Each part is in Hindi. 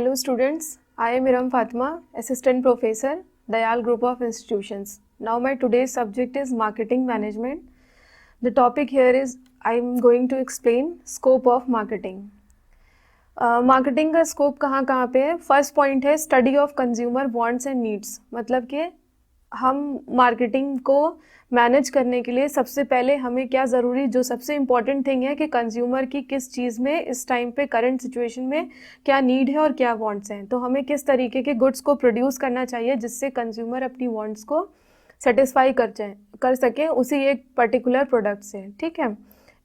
Hello students, I am Iram Fatima, Assistant Professor, Dayal Group of Institutions. Now my today's subject is Marketing Management. The topic here is I am going to explain scope of marketing. Marketing का स्कोप कहाँ कहाँ पे है. फर्स्ट पॉइंट है study of consumer wants and needs. मतलब कि हम मार्केटिंग को मैनेज करने के लिए सबसे पहले हमें क्या ज़रूरी, जो सबसे इम्पॉर्टेंट थिंग है कि कंज्यूमर की किस चीज़ में इस टाइम पे करंट सिचुएशन में क्या नीड है और क्या वांट्स हैं. तो हमें किस तरीके के गुड्स को प्रोड्यूस करना चाहिए जिससे कंज्यूमर अपनी वांट्स को सेटिस्फाई कर सके उसी एक पर्टिकुलर प्रोडक्ट से. ठीक है,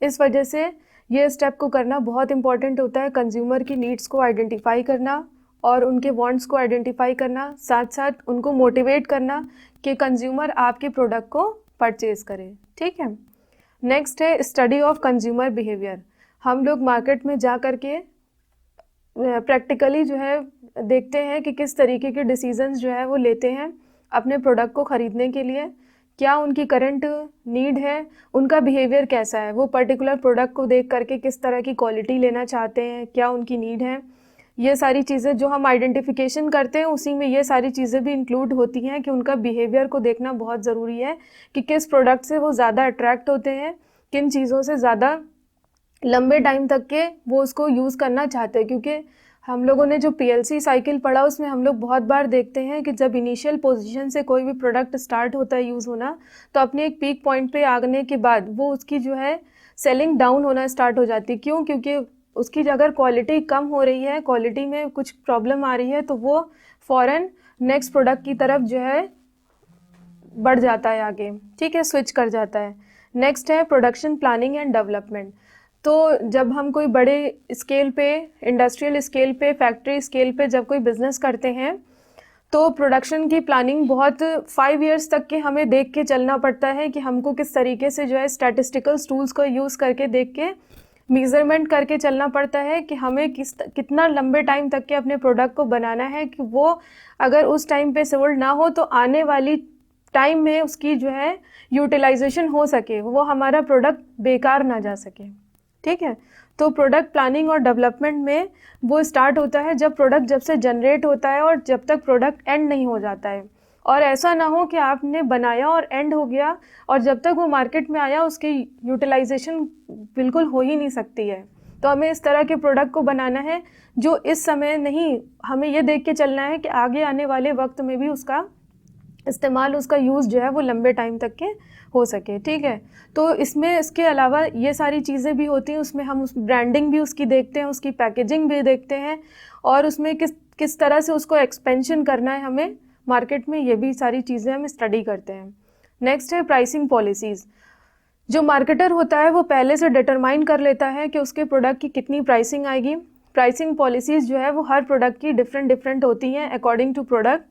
इस वजह से ये स्टेप को करना बहुत इंपॉर्टेंट होता है. कंज्यूमर की नीड्स को आइडेंटिफाई करना और उनके वांट्स को आइडेंटिफाई करना, साथ साथ उनको मोटिवेट करना कि कंज्यूमर आपके प्रोडक्ट को परचेज करे. ठीक है, नेक्स्ट है स्टडी ऑफ कंज्यूमर बिहेवियर. हम लोग मार्केट में जा कर के प्रैक्टिकली जो है देखते हैं कि किस तरीके के डिसीजंस जो है वो लेते हैं अपने प्रोडक्ट को ख़रीदने के लिए. क्या उनकी करंट नीड है, उनका बिहेवियर कैसा है, वो पर्टिकुलर प्रोडक्ट को देख करके किस तरह की क्वालिटी लेना चाहते हैं, क्या उनकी नीड है. ये सारी चीज़ें जो हम आइडेंटिफिकेशन करते हैं उसी में ये सारी चीज़ें भी इंक्लूड होती हैं कि उनका बिहेवियर को देखना बहुत ज़रूरी है कि किस प्रोडक्ट से वो ज़्यादा अट्रैक्ट होते हैं, किन चीज़ों से ज़्यादा लंबे टाइम तक के वो उसको यूज़ करना चाहते हैं. क्योंकि हम लोगों ने जो PLC साइकिल पढ़ा उसमें हम लोग बहुत बार देखते हैं कि जब इनिशियल पोजीशन से कोई भी प्रोडक्ट स्टार्ट होता है यूज़ होना, तो अपने एक पीक पॉइंट पे आने के बाद वो उसकी जो है सेलिंग डाउन होना स्टार्ट हो जाती है. क्यों? क्योंकि उसकी अगर क्वालिटी कम हो रही है, क्वालिटी में कुछ प्रॉब्लम आ रही है, तो वो फ़ौरन नेक्स्ट प्रोडक्ट की तरफ जो है बढ़ जाता है आगे. ठीक है, स्विच कर जाता है. नेक्स्ट है प्रोडक्शन प्लानिंग एंड डेवलपमेंट. तो जब हम कोई बड़े स्केल पे, इंडस्ट्रियल स्केल पे, फैक्ट्री स्केल पे जब कोई बिज़नेस करते हैं तो प्रोडक्शन की प्लानिंग बहुत 5 इयर्स तक के हमें देख के चलना पड़ता है कि हमको किस तरीके से जो है स्टैटिस्टिकल टूल्स को यूज़ करके देख के मेज़रमेंट करके चलना पड़ता है कि हमें कितना लंबे टाइम तक के अपने प्रोडक्ट को बनाना है कि वो अगर उस टाइम पे सोल्ड ना हो तो आने वाली टाइम में उसकी जो है यूटिलाइजेशन हो सके, वो हमारा प्रोडक्ट बेकार ना जा सके. ठीक है, तो प्रोडक्ट प्लानिंग और डेवलपमेंट में वो स्टार्ट होता है जब प्रोडक्ट जब से जनरेट होता है और जब तक प्रोडक्ट एंड नहीं हो जाता है. और ऐसा ना हो कि आपने बनाया और एंड हो गया और जब तक वो मार्केट में आया उसकी यूटिलाइजेशन बिल्कुल हो ही नहीं सकती है. तो हमें इस तरह के प्रोडक्ट को बनाना है जो इस समय नहीं, हमें ये देख के चलना है कि आगे आने वाले वक्त में भी उसका इस्तेमाल, उसका यूज़ जो है वो लंबे टाइम तक के हो सके. ठीक है, तो इसमें इसके अलावा ये सारी चीज़ें भी होती हैं. उसमें हम उस ब्रांडिंग भी उसकी देखते हैं, उसकी पैकेजिंग भी देखते हैं और उसमें किस तरह से उसको एक्सपेंशन करना है हमें मार्केट में, ये भी सारी चीज़ें हम स्टडी करते हैं. नेक्स्ट है प्राइसिंग पॉलिसीज़. जो मार्केटर होता है वो पहले से डिटरमाइन कर लेता है कि उसके प्रोडक्ट की कितनी प्राइसिंग आएगी. प्राइसिंग पॉलिसीज़ जो है वो हर प्रोडक्ट की डिफरेंट होती हैं अकॉर्डिंग टू प्रोडक्ट,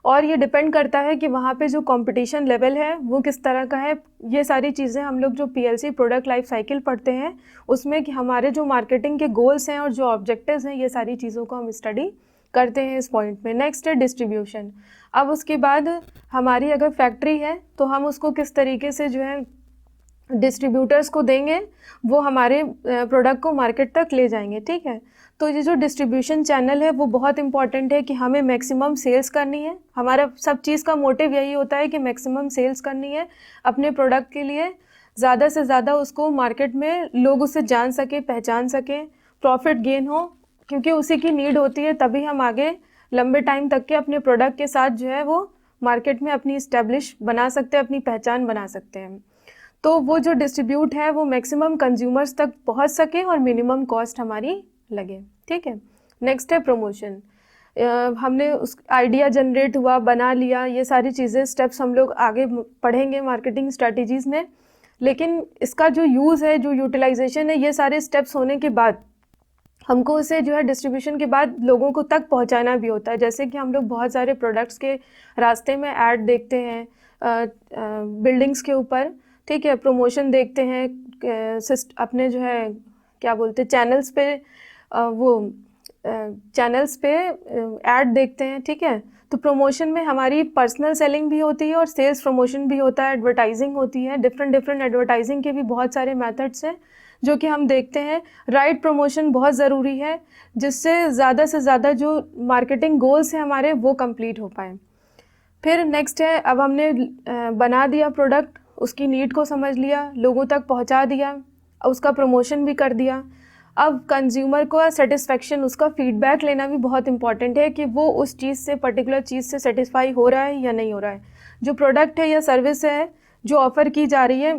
और ये डिपेंड करता है कि वहाँ पे जो कंपटीशन लेवल है वो किस तरह का है. ये सारी चीज़ें हम लोग जो PLC प्रोडक्ट लाइफ साइकिल पढ़ते हैं उसमें कि हमारे जो मार्केटिंग के गोल्स हैं और जो ऑब्जेक्टिव्स हैं, ये सारी चीज़ों को हम स्टडी करते हैं इस पॉइंट में. नेक्स्ट है डिस्ट्रीब्यूशन. अब उसके बाद हमारी अगर फैक्ट्री है तो हम उसको किस तरीके से जो है डिस्ट्रीब्यूटर्स को देंगे, वो हमारे प्रोडक्ट को मार्केट तक ले जाएंगे. ठीक है, तो ये जो डिस्ट्रीब्यूशन चैनल है वो बहुत इंपॉर्टेंट है कि हमें मैक्सिमम सेल्स करनी है. हमारा सब चीज़ का मोटिव यही होता है कि मैक्सिमम सेल्स करनी है अपने प्रोडक्ट के लिए, ज़्यादा से ज़्यादा उसको मार्केट में लोग उसे जान सके, पहचान सके, प्रॉफिट गेन हो, क्योंकि उसी की नीड होती है. तभी हम आगे लंबे टाइम तक के अपने प्रोडक्ट के साथ जो है वो मार्केट में अपनी इस्टेब्लिश बना सकते हैं, अपनी पहचान बना सकते हैं. तो वो जो डिस्ट्रीब्यूट है वो मैक्सिमम कंज्यूमर्स तक पहुंच सके और मिनिमम कॉस्ट हमारी लगे. ठीक है, नेक्स्ट है प्रमोशन. हमने उस आइडिया जनरेट हुआ, बना लिया, ये सारी चीज़ें स्टेप्स हम लोग आगे पढ़ेंगे मार्केटिंग स्ट्रैटेजीज़ में. लेकिन इसका जो यूज़ है, जो यूटिलाइजेशन है, ये सारे स्टेप्स होने के बाद हमको उसे जो है डिस्ट्रीब्यूशन के बाद लोगों को तक पहुंचाना भी होता है. जैसे कि हम लोग बहुत सारे प्रोडक्ट्स के रास्ते में ऐड देखते हैं बिल्डिंग्स के ऊपर. ठीक है, प्रमोशन देखते हैं अपने जो है क्या बोलते हैं चैनल्स पे, वो चैनल्स पे ऐड देखते हैं. ठीक है, तो प्रमोशन में हमारी पर्सनल सेलिंग भी होती है और सेल्स प्रमोशन भी होता है, एडवर्टाइजिंग होती है। डिफरेंट डिफरेंट एडवर्टाइजिंग के भी बहुत सारे मेथड्स हैं जो कि हम देखते हैं। राइट प्रमोशन बहुत ज़रूरी है, जिससे ज़्यादा से ज़्यादा जो मार्केटिंग गोल्स हैं हमारे वो कंप्लीट हो पाए। फिर नेक्स्ट है, अब हमने बना दिया प्रोडक्ट, उसकी नीड को समझ लिया, लोगों तक पहुंचा दिया, उसका प्रमोशन भी कर दिया। अब कंज्यूमर को सेटिस्फेक्शन, उसका फीडबैक लेना भी बहुत इंपॉर्टेंट है कि वो उस चीज़ से, पर्टिकुलर चीज़ से सेटिस्फाई हो रहा है या नहीं हो रहा है। जो प्रोडक्ट है या सर्विस है जो ऑफ़र की जा रही है,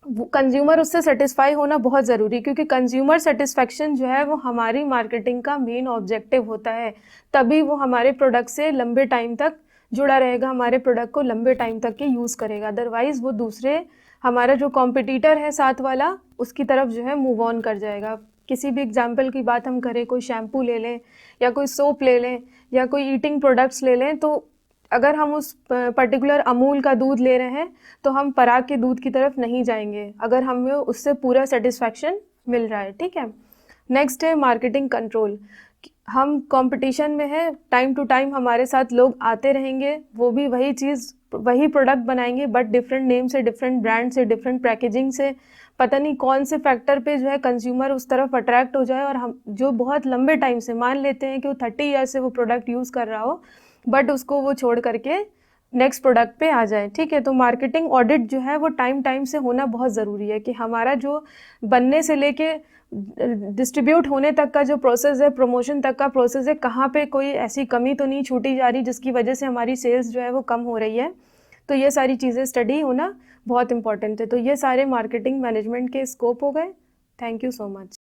कंज्यूमर उससे सेटिस्फाई होना बहुत ज़रूरी है, क्योंकि कंज्यूमर सेटिस्फेक्शन जो है वो हमारी मार्केटिंग का मेन ऑब्जेक्टिव होता है। तभी वो हमारे प्रोडक्ट से लंबे टाइम तक जुड़ा रहेगा, हमारे प्रोडक्ट को लंबे टाइम तक के यूज़ करेगा। अदरवाइज़ वो दूसरे, हमारा जो कॉम्पिटिटर है साथ वाला, उसकी तरफ जो है मूव ऑन कर जाएगा। किसी भी एग्जाम्पल की बात हम करें, कोई शैम्पू ले लें या कोई सोप ले लें या कोई ईटिंग प्रोडक्ट्स ले लें, तो अगर हम उस पर्टिकुलर अमूल का दूध ले रहे हैं तो हम पराग के दूध की तरफ नहीं जाएंगे अगर हमें उससे पूरा सेटिस्फैक्शन मिल रहा है। ठीक है। नेक्स्ट है मार्केटिंग कंट्रोल। हम कंपटीशन में है, टाइम टू टाइम हमारे साथ लोग आते रहेंगे, वो भी वही चीज़, वही प्रोडक्ट बनाएंगे, बट डिफरेंट नेम से, डिफरेंट ब्रांड से, डिफरेंट पैकेजिंग से। पता नहीं कौन से फैक्टर पे जो है कंज्यूमर उस तरफ अट्रैक्ट हो जाए, और हम जो बहुत लंबे टाइम से, मान लेते हैं कि वो 30 ईयर से वो प्रोडक्ट यूज़ कर रहा हो, बट उसको वो छोड़ करके नेक्स्ट प्रोडक्ट पे आ जाए। ठीक है। तो मार्केटिंग ऑडिट जो है वो टाइम टाइम से होना बहुत ज़रूरी है, कि हमारा जो बनने से लेके डिस्ट्रीब्यूट होने तक का जो प्रोसेस है, प्रमोशन तक का प्रोसेस है, कहाँ पे कोई ऐसी कमी तो नहीं छूटी जा रही जिसकी वजह से हमारी सेल्स जो है वो कम हो रही है। तो ये सारी चीज़ें स्टडी होना बहुत इंपॉर्टेंट है। तो ये सारे मार्केटिंग मैनेजमेंट के स्कोप हो गए। Thank you so much.